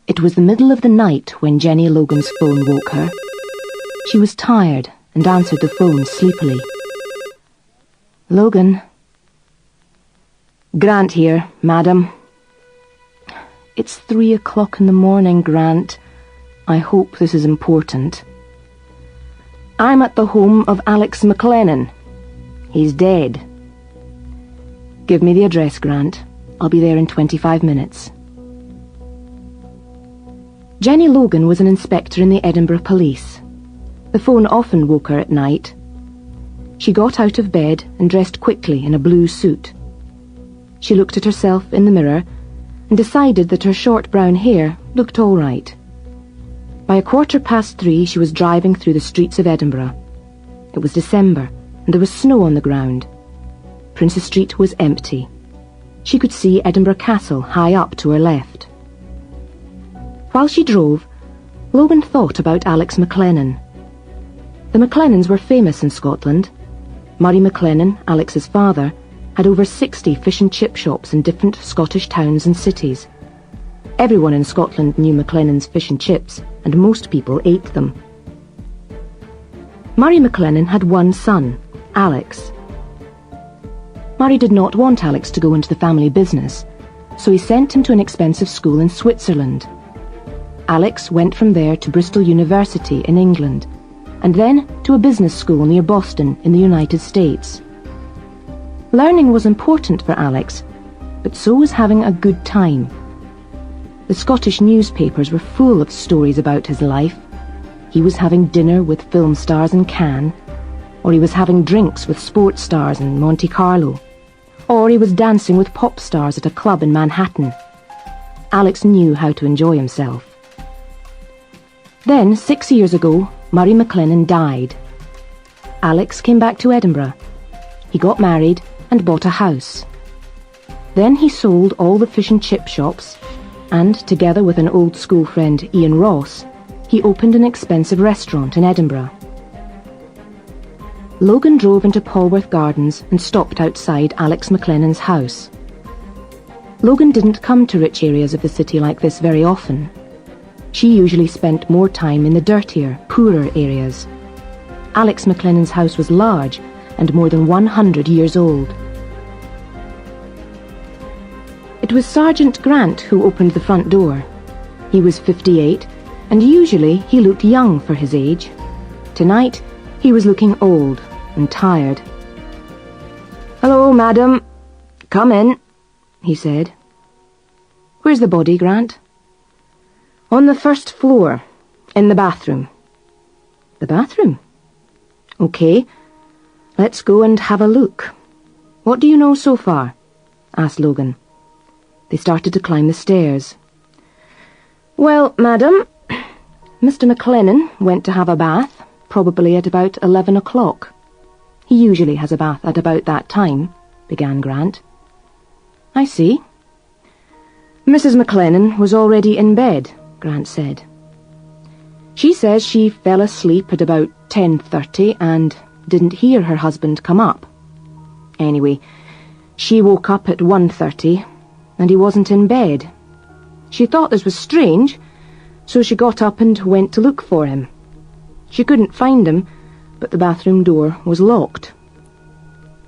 It was the middle of the night when Jenny Logan's phone woke her. She was tired and answered the phone sleepily. Logan. Grant here, madam. It's 3 o'clock in the morning, Grant. I hope this is important. I'm at the home of Alex McLennan. He's dead. Give me the address, Grant. I'll be there in 25 minutes. Jenny Logan was an inspector in the Edinburgh Police. The phone often woke her at night. She got out of bed and dressed quickly in a blue suit. She looked at herself in the mirror and decided that her short brown hair looked all right. By 3:15, she was driving through the streets of Edinburgh. It was December, and there was snow on the ground. Princes Street was empty. She could see Edinburgh Castle high up to her left. While she drove, Logan thought about Alex McLennan. The McLennans were famous in Scotland. Murray McLennan, Alex's father, had over 60 fish and chip shops in different Scottish towns and cities. Everyone in Scotland knew McLennan's fish and chips, and most people ate them. Murray McLennan had one son, Alex. Murray did not want Alex to go into the family business, so he sent him to an expensive school in Switzerland. Alex went from there to Bristol University in England, and then to a business school near Boston in the United States. Learning was important for Alex, but so was having a good time. The Scottish newspapers were full of stories about his life. He was having dinner with film stars in Cannes, or he was having drinks with sports stars in Monte Carlo, or he was dancing with pop stars at a club in Manhattan. Alex knew how to enjoy himself. Then, 6 years ago, Murray McLennan died. Alex came back to Edinburgh. He got married and bought a house. Then he sold all the fish and chip shops, and, together with an old school friend, Ian Ross, he opened an expensive restaurant in Edinburgh. Logan drove into Polwarth Gardens and stopped outside Alex McLennan's house. Logan didn't come to rich areas of the city like this very often. She usually spent more time in the dirtier, poorer areas. Alex McLennan's house was large and more than 100 years old. It was Sergeant Grant who opened the front door. He was 58, and usually he looked young for his age. Tonight, he was looking old and tired. "Hello, madam. Come in," he said. "Where's the body, Grant?" "On the first floor, in the bathroom." "The bathroom? OK. Let's go and have a look. What do you know so far?" asked Logan. They started to climb the stairs. "Well, madam, Mr. McLennan went to have a bath, probably at about 11 o'clock. He usually has a bath at about that time," began Grant. "I see." "Mrs. McLennan was already in bed," Grant said. "She says she fell asleep at about 10:30 and didn't hear her husband come up. Anyway, she woke up at 1:30 and he wasn't in bed. She thought this was strange, so she got up and went to look for him. She couldn't find him, but the bathroom door was locked."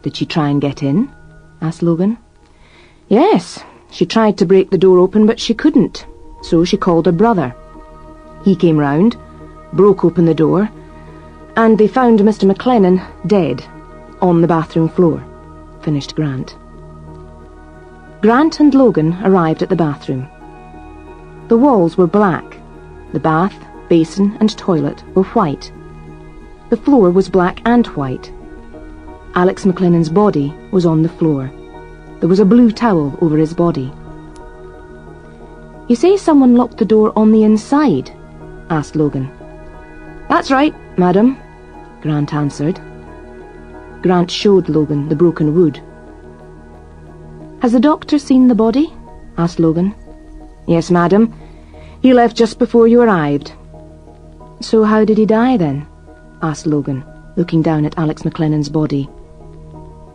"Did she try and get in?" asked Logan. "Yes, she tried to break the door open, but she couldn't, so she called her brother. He came round, broke open the door, and they found Mr. McLennan dead on the bathroom floor," finished Grant. Grant and Logan arrived at the bathroom. The walls were black. The bath, basin and toilet were white. The floor was black and white. Alex McLennan's body was on the floor. There was a blue towel over his body. "You say someone locked the door on the inside?" asked Logan. "That's right, madam," Grant answered. Grant showed Logan the broken wood. "Has the doctor seen the body?" asked Logan. "Yes, madam. He left just before you arrived." "So how did he die, then?" asked Logan, looking down at Alex McLennan's body.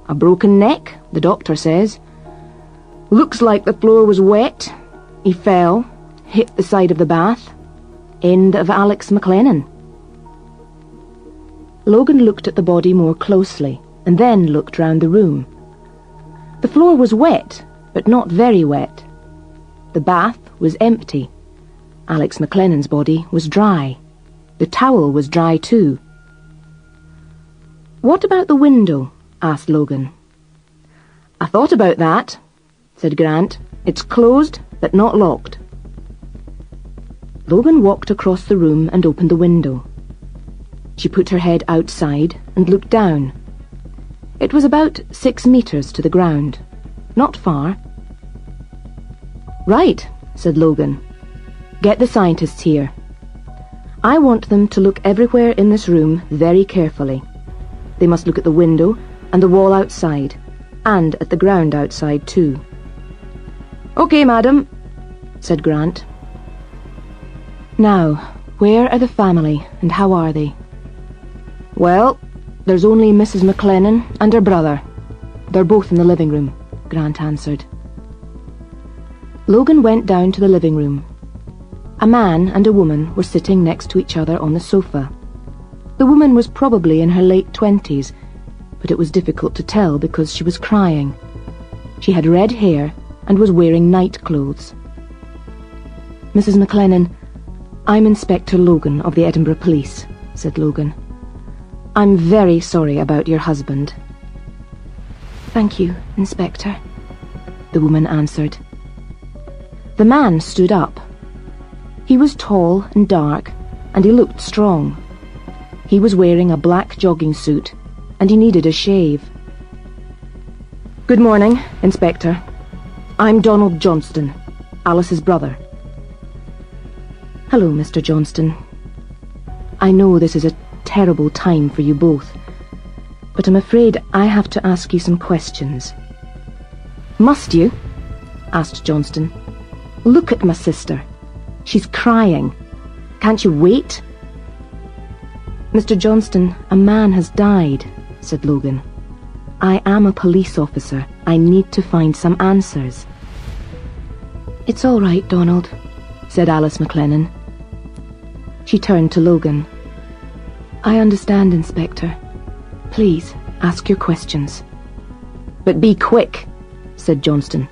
"A broken neck, the doctor says. Looks like the floor was wet. He fell, hit the side of the bath. End of Alex McLennan. Logan looked at the body more closely and then looked round the room. The floor was wet, but not very wet. The bath was empty. Alex McLennan's body was dry. The towel was dry too. "What about the window?" asked Logan. "I thought about that," said Grant. "It's closed, but not locked." Logan walked across the room and opened the window. She put her head outside and looked down. It was about 6 meters to the ground. Not far. "Right," said Logan. "Get the scientists here. I want them to look everywhere in this room very carefully. They must look at the window and the wall outside, and at the ground outside too." "Okay, madam," said Grant. "Now, where are the family and how are they?" "Well, there's only Mrs. McLennan and her brother. They're both in the living room," Grant answered. Logan went down to the living room. A man and a woman were sitting next to each other on the sofa. The woman was probably in her late 20s, but it was difficult to tell because she was crying. She had red hair and was wearing night clothes. "Mrs. McLennan, I'm Inspector Logan of the Edinburgh Police," said Logan. "I'm very sorry about your husband." "Thank you, Inspector," the woman answered. The man stood up. He was tall and dark, and he looked strong. He was wearing a black jogging suit, and he needed a shave. "Good morning, Inspector. I'm Donald Johnston, Alice's brother." "Hello, Mr. Johnston. I know this is a terrible time for you both, but I'm afraid I have to ask you some questions." "Must you?" asked Johnston. "Look at my sister. She's crying. Can't you wait?" "Mr. Johnston, a man has died," said Logan. "I am a police officer. I need to find some answers." "It's all right, Donald," said Alice McLennan. She turned to Logan. "I understand, Inspector. Please, ask your questions." "But be quick," said Johnston.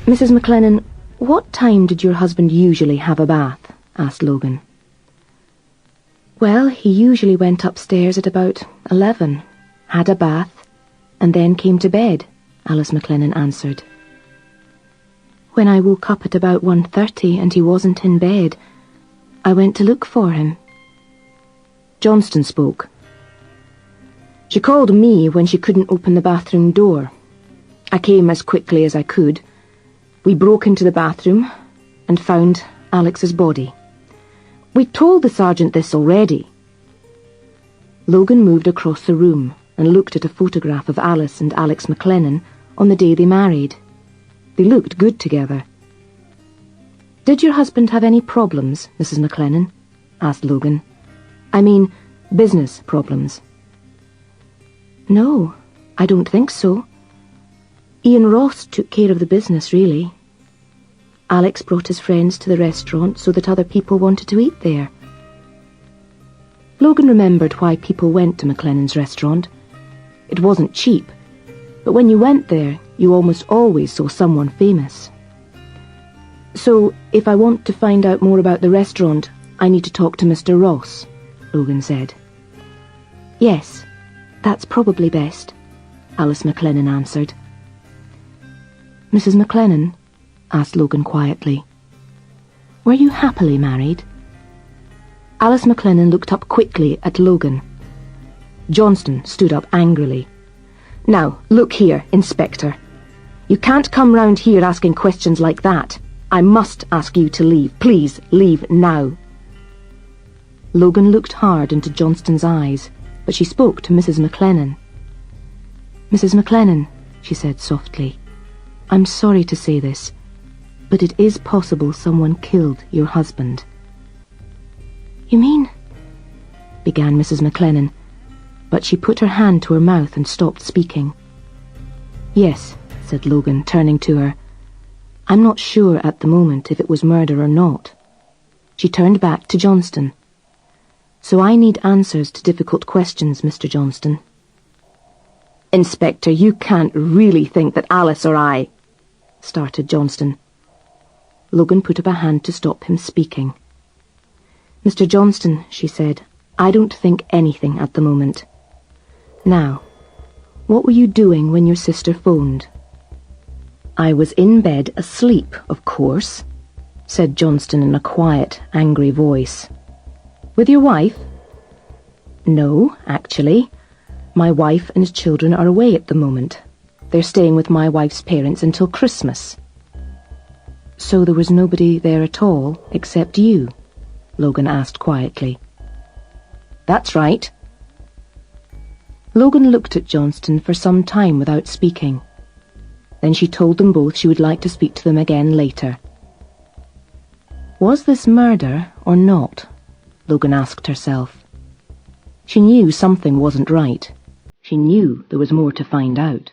"Mrs. McLennan, what time did your husband usually have a bath?" asked Logan. "Well, he usually went upstairs at about 11, had a bath, and then came to bed," Alice McLennan answered. "When I woke up at about 1:30 and he wasn't in bed, I went to look for him." Johnston spoke. "She called me when she couldn't open the bathroom door. I came as quickly as I could. We broke into the bathroom and found Alex's body. We told the sergeant this already." Logan moved across the room and looked at a photograph of Alice and Alex McLennan on the day they married. They looked good together. "Did your husband have any problems, Mrs. McLennan?" asked Logan. "I mean, business problems." "No, I don't think so. Ian Ross took care of the business, really. Alex brought his friends to the restaurant so that other people wanted to eat there." Logan remembered why people went to McLennan's restaurant. It wasn't cheap, but when you went there, you almost always saw someone famous. "So, if I want to find out more about the restaurant, I need to talk to Mr. Ross," Logan said. "Yes, that's probably best," Alice McLennan answered. "Mrs. McLennan," asked Logan quietly, "were you happily married?" Alice McLennan looked up quickly at Logan. Johnston stood up angrily. "Now, look here, Inspector. You can't come round here asking questions like that. I must ask you to leave. Please, leave now." Logan looked hard into Johnston's eyes, but she spoke to Mrs. McLennan. "Mrs. McLennan," she said softly, "I'm sorry to say this, but it is possible someone killed your husband." "You mean?" began Mrs. McLennan, but she put her hand to her mouth and stopped speaking. "Yes," said Logan, turning to her. I'm not sure at the moment if it was murder or not. She turned back to Johnston. So I need answers to difficult questions, Mr. Johnston. Inspector, you can't really think that Alice or I... started Johnston. Logan put up a hand to stop him speaking. Mr. Johnston, she said, I don't think anything at the moment. Now, what were you doing when your sister phoned? I was in bed asleep, of course, said Johnston in a quiet, angry voice. With your wife? No, actually. My wife and children are away at the moment. They're staying with my wife's parents until Christmas. So there was nobody there at all, except you? Logan asked quietly. That's right. Logan looked at Johnston for some time without speaking. Then she told them both she would like to speak to them again later. Was this murder or not? Logan asked herself. She knew something wasn't right. She knew there was more to find out.